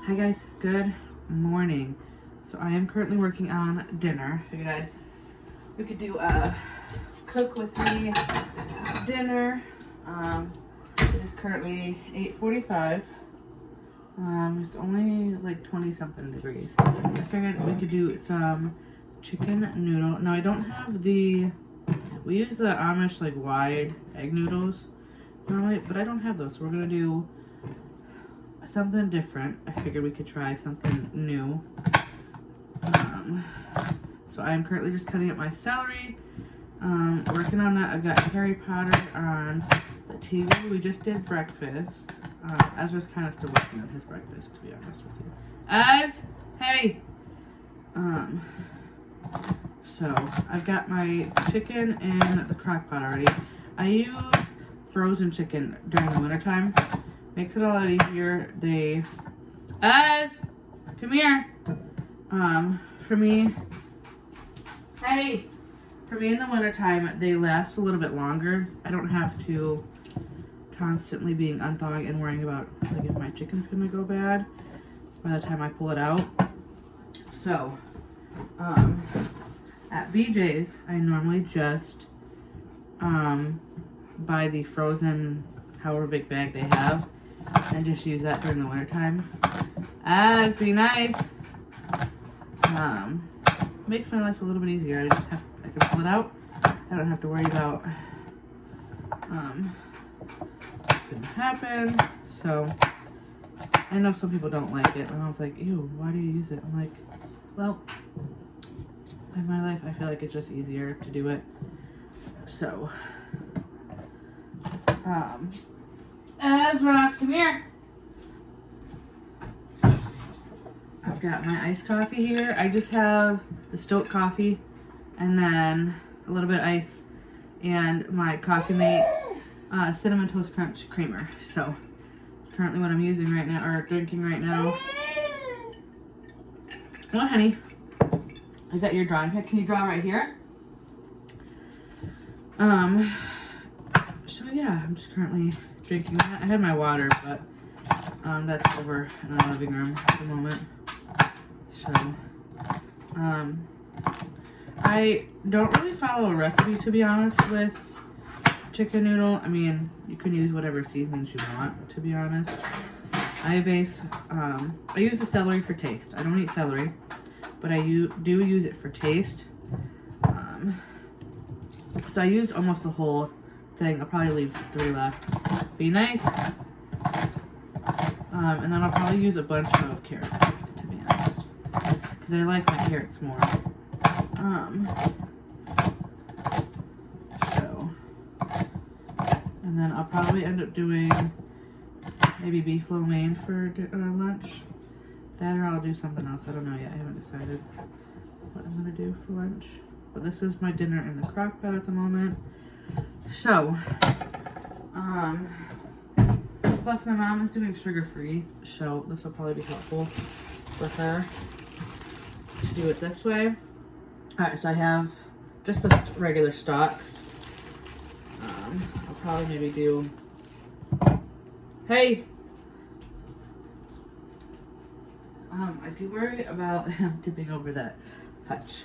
Hi guys, good morning. So I am currently working on dinner. Figured we could do a cook with me dinner. It is currently 8:45. It's only like 20 something degrees. So I figured we could do some chicken noodle. Now I don't have we use the Amish like wide egg noodles normally, but I don't have those. So we're gonna do something different. I figured we could try something new. So I'm currently just cutting up my celery. Working on that. I've got Harry Potter on the TV. We just did breakfast. Ezra's kind of still working on his breakfast, to be honest with you. Ez, hey. So I've got my chicken in the crock pot already. I use frozen chicken during the wintertime. Makes it a lot easier. Ez, come here. For me in the wintertime, they last a little bit longer. I don't have to constantly being unthawing and worrying about like if my chicken's gonna go bad by the time I pull it out. So, at BJ's, I normally just buy the frozen however big bag they have and just use that during the wintertime. Az, be nice. Makes my life a little bit easier. I can pull it out. I don't have to worry about what's gonna happen. So I know some people don't like it, and I was like, ew, why do you use it? I'm like, well, in my life I feel like it's just easier to do it. So Ezra, come here. I've got my iced coffee here. I just have the Stoke coffee and then a little bit of ice and my Coffee Mate Cinnamon Toast Crunch creamer. So it's currently what I'm using right now, or drinking right now. What, honey? Is that your drawing pad? Can you draw right here? So yeah, I'm just currently drinking that. I had my water, but that's over in the living room at the moment. So, I don't really follow a recipe, to be honest, with chicken noodle. I mean, you can use whatever seasonings you want, to be honest. I use the celery for taste. I don't eat celery, but I do use it for taste. So I used almost the whole thing. I'll probably leave 3 left. Be nice. And then I'll probably use a bunch of carrots, to be honest, because I like my carrots more. And then I'll probably end up doing maybe beef lo mein for lunch. That, or I'll do something else. I don't know yet. I haven't decided what I'm gonna do for lunch. But this is my dinner in the crock pot at the moment. So, plus my mom is doing sugar-free, so this will probably be helpful for her to do it this way. Alright, so I have just the regular stocks. I'll probably maybe do... Hey! I do worry about him tipping over that hutch.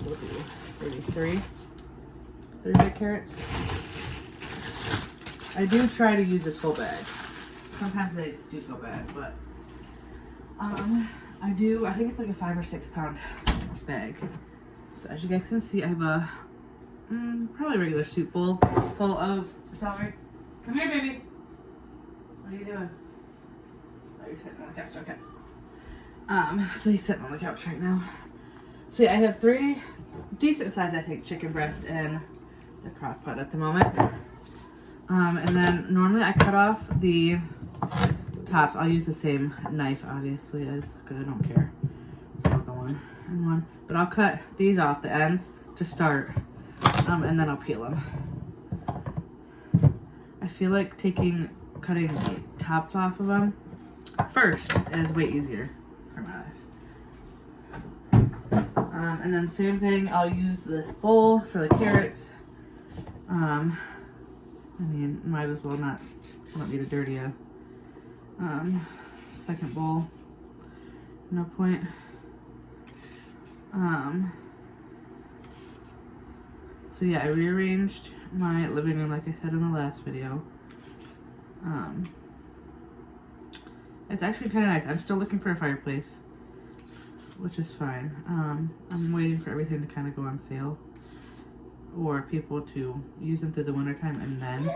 We'll do maybe 3 big carrots. I do try to use this whole bag. Sometimes they do go bad, but I think it's like a 5 or 6 pound bag. So as you guys can see, I have a probably regular soup bowl full of celery. Come here, baby. What are you doing? Oh, you're sitting on the couch. Okay. So he's sitting on the couch right now. So yeah, I have 3 decent size, I think, chicken breast in the crock pot at the moment. And then normally I cut off the tops. I'll use the same knife, obviously, because I don't care. So I'll go on and one. But I'll cut these off, the ends, to start. And then I'll peel them. I feel like cutting the tops off of them first is way easier for my life. And then same thing, I'll use this bowl for the carrots. I mean, might as well not, I don't need to dirty a second bowl. No point. So yeah, I rearranged my living room like I said in the last video. It's actually kind of nice. I'm still looking for a fireplace, which is fine. I'm waiting for everything to kind of go on sale, or people to use them through the wintertime and then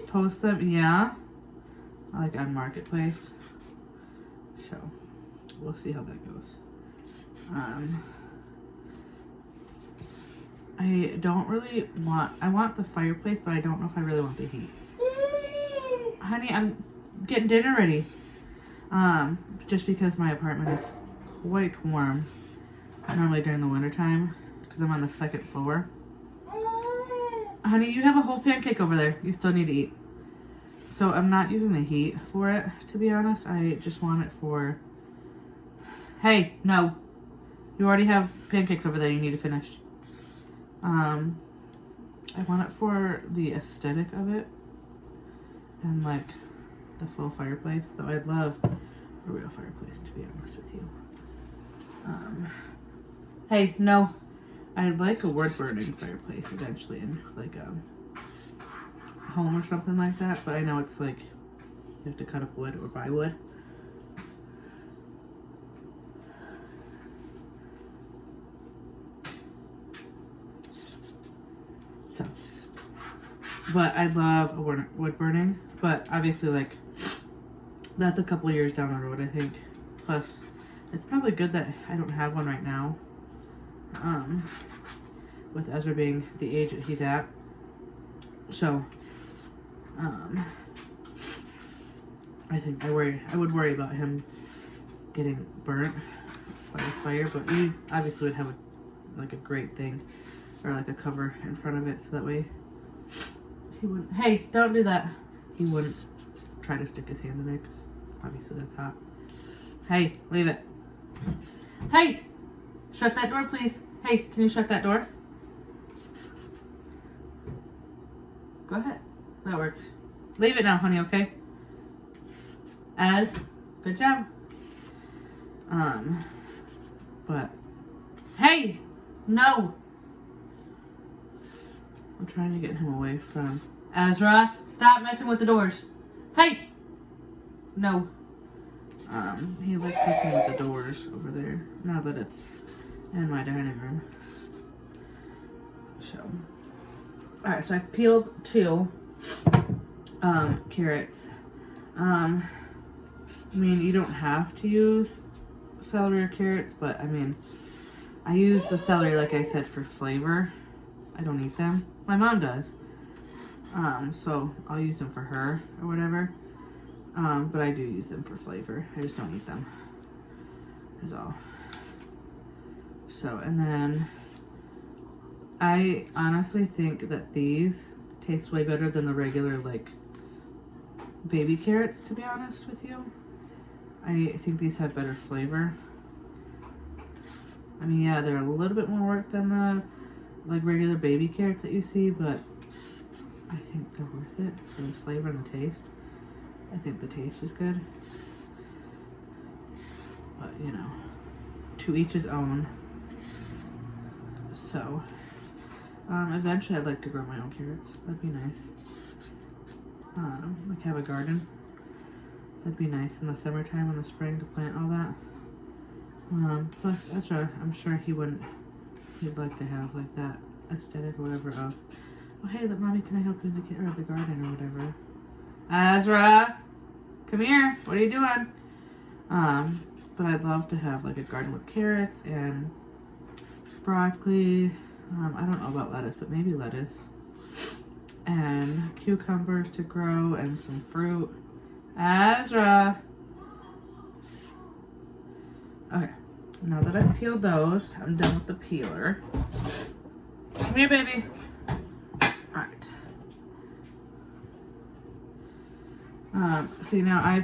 post them. Yeah, like on Marketplace. So we'll see how that goes. I don't really want, I want the fireplace, but I don't know if I really want the heat. Honey, I'm getting dinner ready. Just because my apartment is quite warm normally during the winter time because I'm on the second floor. Honey, you have a whole pancake over there. You still need to eat. So I'm not using the heat for it, to be honest. I just want it for... Hey, no. You already have pancakes over there you need to finish. I want it for the aesthetic of it. And like the full fireplace. Though I'd love a real fireplace, to be honest with you. Hey, no. I'd like a wood burning fireplace eventually in like a home or something like that. But I know it's like you have to cut up wood or buy wood. So, but I love a wood burning, but obviously like that's a couple years down the road, I think. Plus, it's probably good that I don't have one right now. With Ezra being the age that he's at. So, I think I would worry about him getting burnt by the fire, but we obviously would have like a great thing. Or like a cover in front of it so that way he wouldn't, hey, don't do that. He wouldn't try to stick his hand in there because obviously that's hot. Hey, leave it. Hey, shut that door, please. Hey, can you shut that door? Go ahead. That works. Leave it now, honey, okay? Good job. But, hey, no. I'm trying to get him away from... Ezra, stop messing with the doors. Hey! No. He likes messing with the doors over there. Now that it's in my dining room. So. Alright, so I peeled 2 carrots. I mean, you don't have to use celery or carrots, but I mean, I use the celery, like I said, for flavor. I don't eat them. My mom does. So I'll use them for her or whatever. But I do use them for flavor. I just don't eat them. Is all. So, and then I honestly think that these taste way better than the regular, like, baby carrots, to be honest with you. I think these have better flavor. I mean, yeah, they're a little bit more work than the like regular baby carrots that you see, but I think they're worth it for the flavor and the taste. I think the taste is good. But, you know, to each his own. So, eventually I'd like to grow my own carrots. That'd be nice. Like have a garden. That'd be nice in the summertime and the spring to plant all that. Plus Ezra, I'm sure he'd like to have like that aesthetic or whatever of, oh hey, mommy, can I help you in the garden or whatever. Ezra, come here. What are you doing? But I'd love to have like a garden with carrots and broccoli. I don't know about lettuce, but maybe lettuce. And cucumbers to grow and some fruit. Ezra. Okay. Now that I've peeled those, I'm done with the peeler. Come here, baby. Alright. See, now I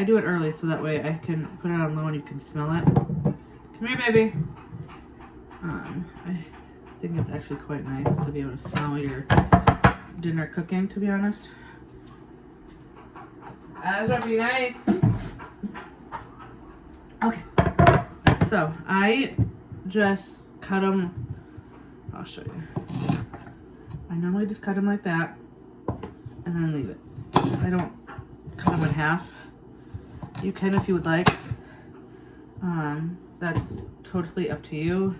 do it early so that way I can put it on low and you can smell it. Come here, baby. I think it's actually quite nice to be able to smell your dinner cooking, to be honest. Ezra, be nice. Okay. So I just cut them. I'll show you. I normally just cut them like that and then leave it. I don't cut them in half. You can if you would like. That's totally up to you.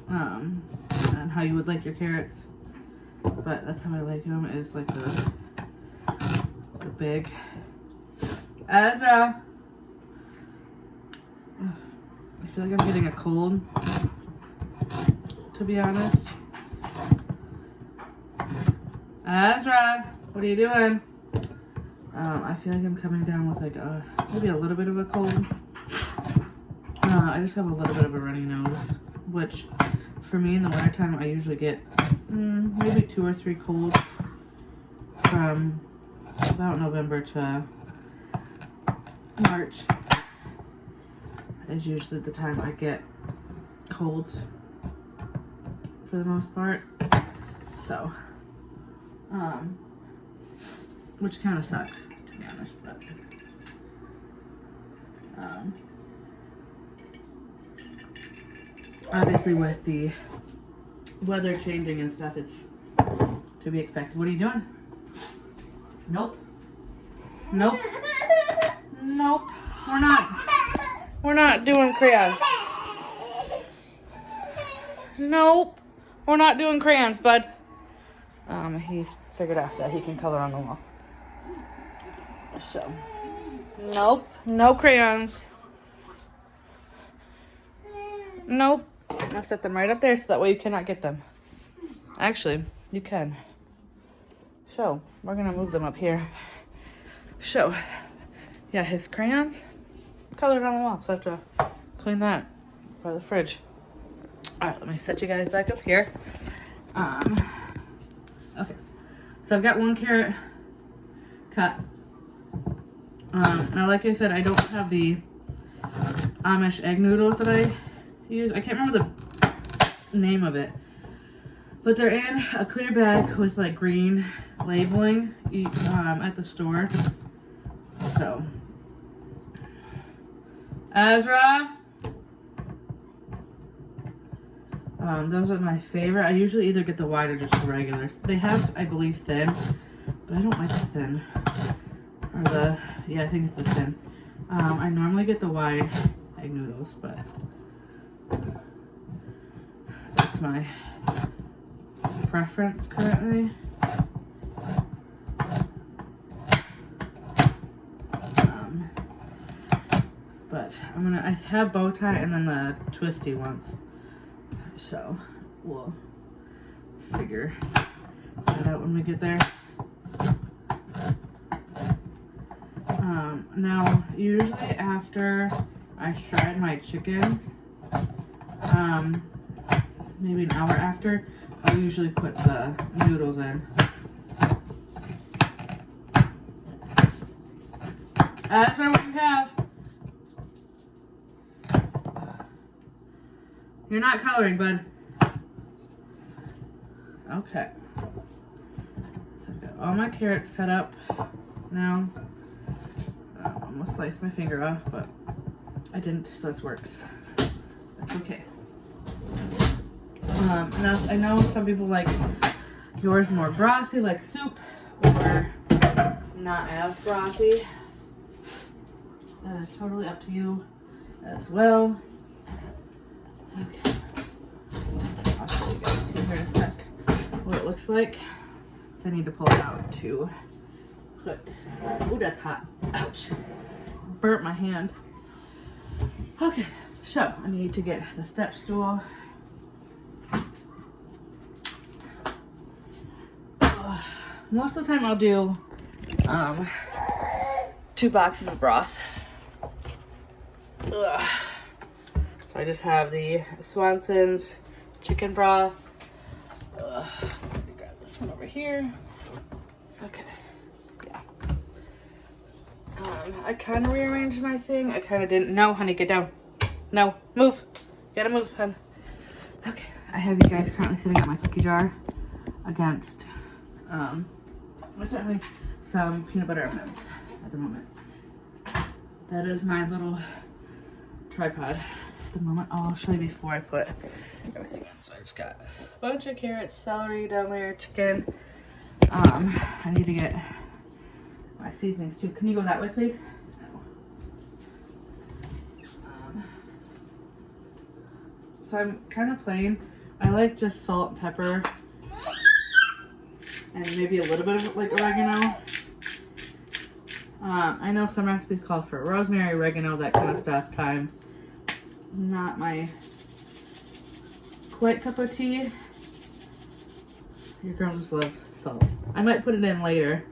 And how you would like your carrots. But that's how I like them, is like the big. Ezra! I feel like I'm getting a cold, to be honest. Ezra! What are you doing? I feel like I'm coming down with like maybe a little bit of a cold. I just have a little bit of a runny nose, which for me in the wintertime I usually get maybe 2 or 3 colds from about November to March is usually the time I get colds for the most part. So, which kind of sucks, to be honest, but obviously with the weather changing and stuff, it's to be expected. What are you doing? Nope. Nope. Nope. We're not doing crayons. Nope. We're not doing crayons, bud. He's figured out that he can color on the wall. So, nope. No crayons. Nope. I'll set them right up there so that way you cannot get them. Actually, you can. So, we're gonna move them up here. So, yeah, his crayons colored on the wall, so I have to clean that by the fridge. Alright, let me set you guys back up here. Okay, so I've got 1 carrot cut. Now, like I said, I don't have the Amish egg noodles that I use. I can't remember the name of it, but they're in a clear bag with like green labeling at the store. So, Ezra, those are my favorite. I usually either get the wide or just the regulars. They have, I believe, thin, but I don't like the thin. Or the, yeah, I think it's the thin. I normally get the wide egg noodles, but that's my preference currently. But I have bow tie and then the twisty ones. So we'll figure that out when we get there. Now, usually after I shred my chicken, maybe an hour after, I'll usually put the noodles in. That's what you have. You're not coloring, bud. Okay. So I've got all my carrots cut up now. I almost sliced my finger off, but I didn't, so that works. That's okay. Now, I know some people like yours more brothy, like soup, or not as brothy. That is totally up to you as well. Okay. I'll show you guys too here in a sec what it looks like. So I need to pull it out to put. Oh, that's hot. Ouch. Burnt my hand. Okay, so I need to get the step stool. Most of the time I'll do 2 boxes of broth. Ugh. So I just have the Swanson's chicken broth. Let me grab this one over here. Okay, yeah. I kind of rearranged my thing. I kind of didn't. No, honey, get down. No, move. You gotta move, hun. Okay, I have you guys currently sitting at my cookie jar against what's that, honey? Some peanut butter M&Ms at the moment. that is my little tripod at the moment. I'll show you before I put everything in. So I just got a bunch of carrots, celery down there, chicken. I need to get my seasonings too. Can you go that way, please? So I'm kind of plain. I like just salt and pepper and maybe a little bit of like oregano. I know some recipes call for rosemary, oregano, that kind of stuff, thyme. Not my quite cup of tea. Your girl just loves salt. I might put it in later,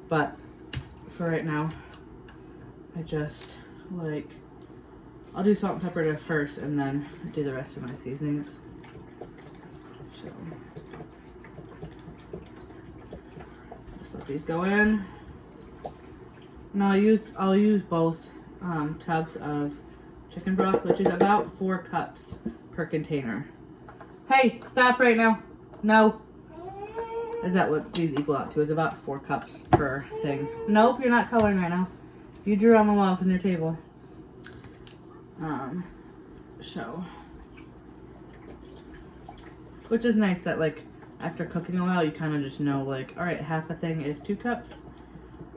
but for right now, I just like, I'll do salt and pepper first and then do the rest of my seasonings. So, just let these go in. Now I'll use both tubs of chicken broth, which is about 4 cups per container. Hey, stop right now. No. Is that what these equal out to? Is about 4 cups per thing. Nope, you're not coloring right now. You drew on the walls on your table. So, which is nice that like after cooking a while, you kind of just know like, all right, half a thing is 2 cups.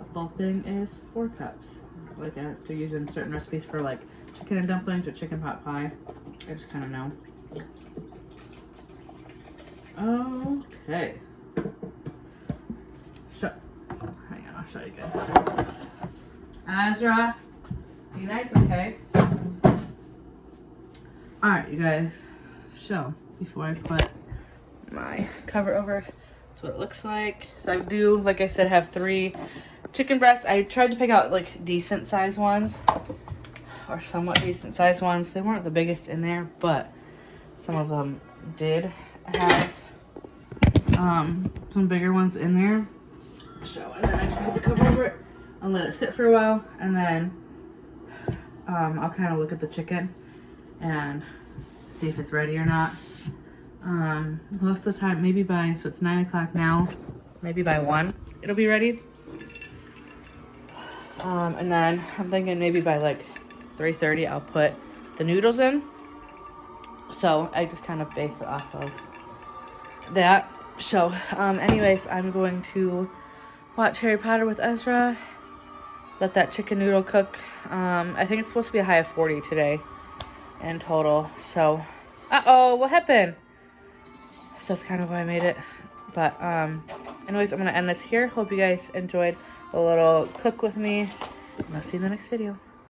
A full thing is 4 cups. Like after using certain recipes for like chicken and dumplings or chicken pot pie, I just kind of know. Okay. So, hang on, I'll show you guys. Azra, be nice, okay? Alright, you guys. So, before I put my cover over, that's what it looks like. So I do, like I said, have 3 chicken breasts. I tried to pick out like decent sized ones, or somewhat decent sized ones. They weren't the biggest in there, but some of them did have some bigger ones in there. So, and then I just put the cover over it and let it sit for a while, and then I'll kind of look at the chicken and see if it's ready or not. Most of the time, maybe by, so it's 9 o'clock now, maybe by 1 it'll be ready. And then I'm thinking maybe by like 3:30 I'll put the noodles in. So I just kind of base it off of that. So anyways, I'm going to watch Harry Potter with Ezra. Let that chicken noodle cook. I think it's supposed to be a high of 40 today in total. So, uh-oh, what happened? So that's kind of why I made it. But anyways, I'm going to end this here. Hope you guys enjoyed a little cook with me. And I'll see you in the next video.